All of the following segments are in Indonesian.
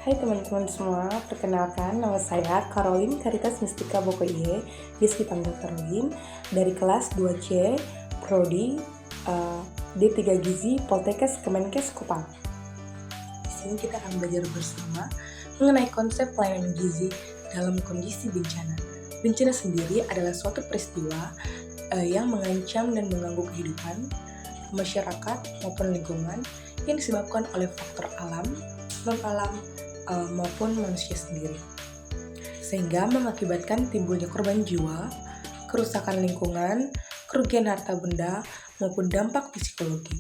Hai teman-teman semua, perkenalkan nama saya Caroline Caritas Mistika Bokoye, biasa dipanggil Caroline, dari kelas 2C, Prodi D3 Gizi Poltekkes Kemenkes Kupang. Di sini kita akan belajar bersama mengenai konsep pelayanan gizi dalam kondisi bencana. Bencana sendiri adalah suatu peristiwa yang mengancam dan mengganggu kehidupan masyarakat maupun lingkungan yang disebabkan oleh faktor alam, non-alam, maupun manusia sendiri, sehingga mengakibatkan timbulnya korban jiwa, kerusakan lingkungan, kerugian harta benda, maupun dampak psikologi.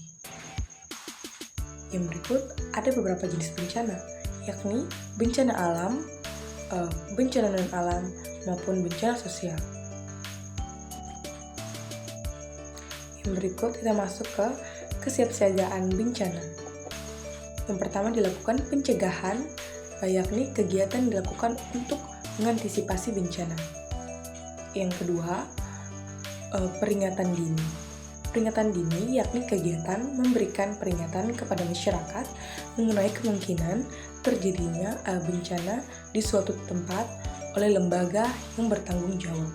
Yang berikut ada beberapa jenis bencana, yakni bencana alam, bencana non-alam, maupun bencana sosial. Yang berikut kita masuk ke kesiapsiagaan bencana. Yang pertama dilakukan pencegahan, yakni kegiatan dilakukan untuk mengantisipasi bencana. Yang kedua, peringatan dini. Peringatan dini yakni kegiatan memberikan peringatan kepada masyarakat mengenai kemungkinan terjadinya bencana di suatu tempat oleh lembaga yang bertanggung jawab.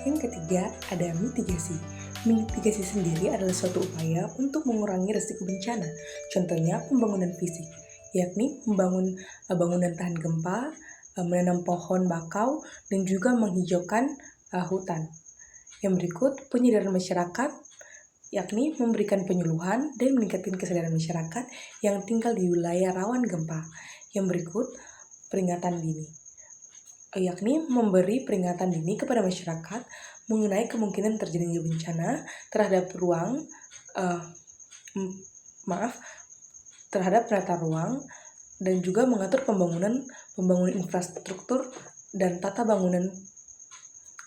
Yang ketiga, ada mitigasi. Mitigasi sendiri adalah suatu upaya untuk mengurangi risiko bencana. Contohnya pembangunan fisik, yakni membangun bangunan tahan gempa, menanam pohon bakau, dan juga menghijaukan hutan. Yang berikut, penyadaran masyarakat, yakni memberikan penyuluhan dan meningkatkan kesadaran masyarakat yang tinggal di wilayah rawan gempa. Yang berikut, peringatan dini, yakni memberi peringatan dini kepada masyarakat mengenai kemungkinan terjadinya bencana terhadap terhadap penata ruang, dan juga mengatur pembangunan infrastruktur dan tata bangunan,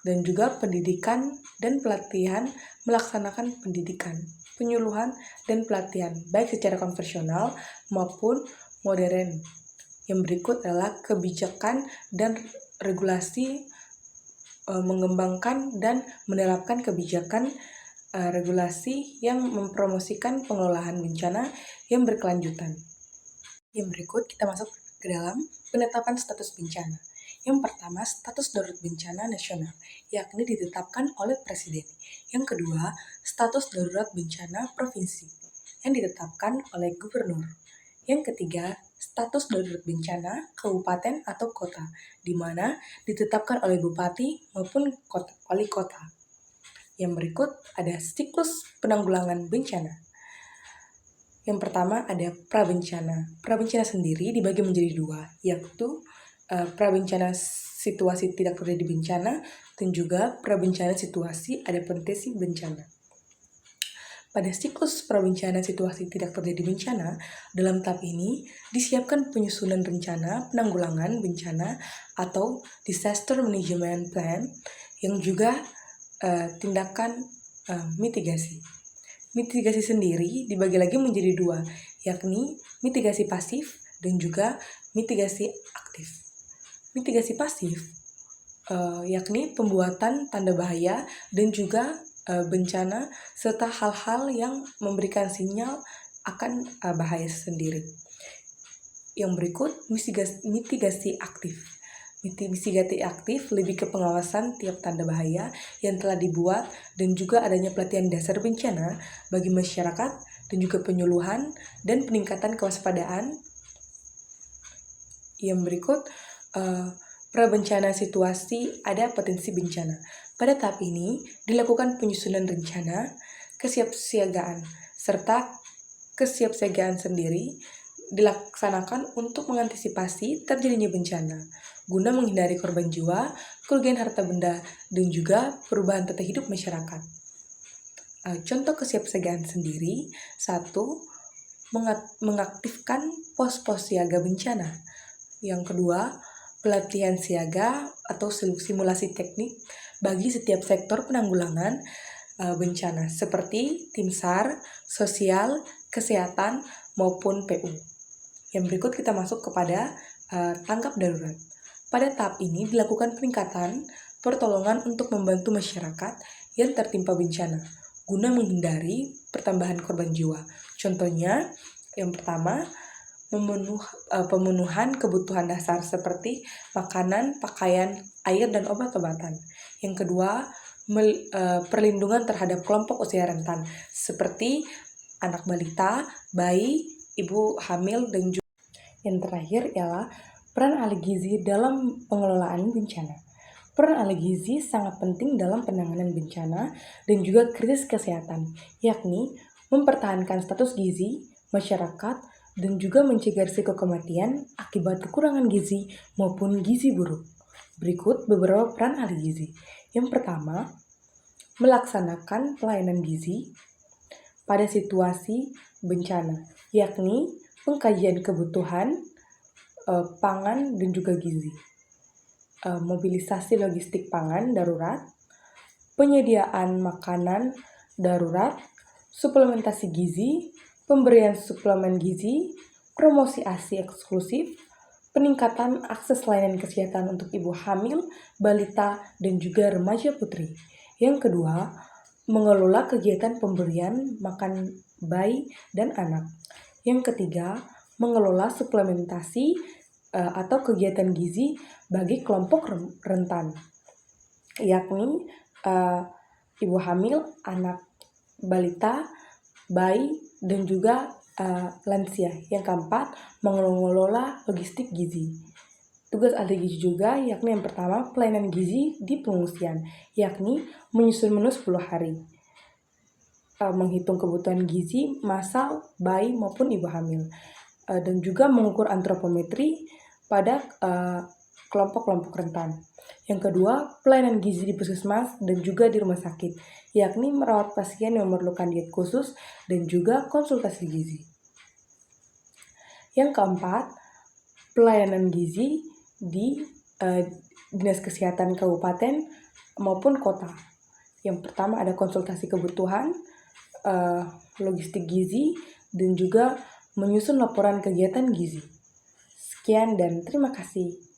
dan juga pendidikan dan pelatihan, melaksanakan pendidikan, penyuluhan, dan pelatihan baik secara konvensional maupun modern. Yang berikut adalah kebijakan dan regulasi, mengembangkan dan menerapkan kebijakan regulasi yang mempromosikan pengelolaan bencana yang berkelanjutan. Yang berikut kita masuk ke dalam penetapan status bencana. Yang pertama, status darurat bencana nasional, yakni ditetapkan oleh Presiden. Yang kedua, status darurat bencana provinsi, yang ditetapkan oleh Gubernur. Yang ketiga, status darurat bencana kabupaten atau kota, di mana ditetapkan oleh bupati maupun wali kota. Yang berikut ada siklus penanggulangan bencana. Yang pertama ada prabencana. Prabencana sendiri dibagi menjadi dua, yaitu prabencana situasi tidak terjadi bencana dan juga prabencana situasi ada potensi bencana. Pada siklus prabencana situasi tidak terjadi bencana, dalam tahap ini disiapkan penyusunan rencana penanggulangan bencana atau disaster management plan, yang juga tindakan mitigasi. Mitigasi sendiri dibagi lagi menjadi dua, yakni mitigasi pasif dan juga mitigasi aktif. Mitigasi pasif yakni pembuatan tanda bahaya dan juga bencana serta hal-hal yang memberikan sinyal akan bahaya sendiri. Yang berikut mitigasi aktif. Mitigasi aktif lebih ke pengawasan tiap tanda bahaya yang telah dibuat dan juga adanya pelatihan dasar bencana bagi masyarakat dan juga penyuluhan dan peningkatan kewaspadaan. Yang berikut prabencana situasi ada potensi bencana. Pada tahap ini dilakukan penyusunan rencana, kesiapsiagaan, serta kesiapsiagaan sendiri dilaksanakan untuk mengantisipasi terjadinya bencana, guna menghindari korban jiwa, kerugian harta benda, dan juga perubahan tata hidup masyarakat. Contoh kesiapsiagaan sendiri, 1. Mengaktifkan pos-pos siaga bencana. Yang kedua, pelatihan siaga atau simulasi teknik bagi setiap sektor penanggulangan bencana, seperti tim SAR, sosial, kesehatan, maupun PU. Yang berikut kita masuk kepada tanggap darurat. Pada tahap ini dilakukan peningkatan pertolongan untuk membantu masyarakat yang tertimpa bencana, guna menghindari pertambahan korban jiwa. Contohnya, yang pertama, pemenuhan kebutuhan dasar seperti makanan, pakaian, air, dan obat-obatan. Yang kedua, perlindungan terhadap kelompok usia rentan seperti anak balita, bayi, ibu hamil, dan juga yang terakhir ialah peran ahli gizi dalam pengelolaan bencana. Peran ahli gizi sangat penting dalam penanganan bencana dan juga krisis kesehatan, yakni mempertahankan status gizi masyarakat dan juga mencegah risiko kematian akibat kekurangan gizi maupun gizi buruk. Berikut beberapa peran ahli gizi. Yang pertama, melaksanakan pelayanan gizi pada situasi bencana, yakni pengkajian kebutuhan pangan dan juga gizi, mobilisasi logistik pangan darurat, penyediaan makanan darurat, suplementasi gizi, pemberian suplemen gizi, promosi ASI eksklusif, peningkatan akses layanan kesehatan untuk ibu hamil, balita, dan juga remaja putri. Yang kedua, mengelola kegiatan pemberian makan bayi dan anak. Yang ketiga, mengelola suplementasi atau kegiatan gizi bagi kelompok rentan, yakni ibu hamil, anak balita, bayi, dan juga lansia. Yang keempat, mengelola logistik gizi. Tugas ahli gizi juga yakni yang pertama, pelayanan gizi di pengungsian, yakni menyusun menu 10 hari, menghitung kebutuhan gizi massal bayi maupun ibu hamil, dan juga mengukur antropometri pada kelompok-kelompok rentan. Yang kedua, pelayanan gizi di puskesmas dan juga di rumah sakit, yakni merawat pasien yang memerlukan diet khusus dan juga konsultasi gizi. Yang keempat, pelayanan gizi di Dinas Kesehatan Kabupaten maupun kota. Yang pertama ada konsultasi kebutuhan, logistik gizi, dan juga menyusun laporan kegiatan gizi. Sekian dan terima kasih.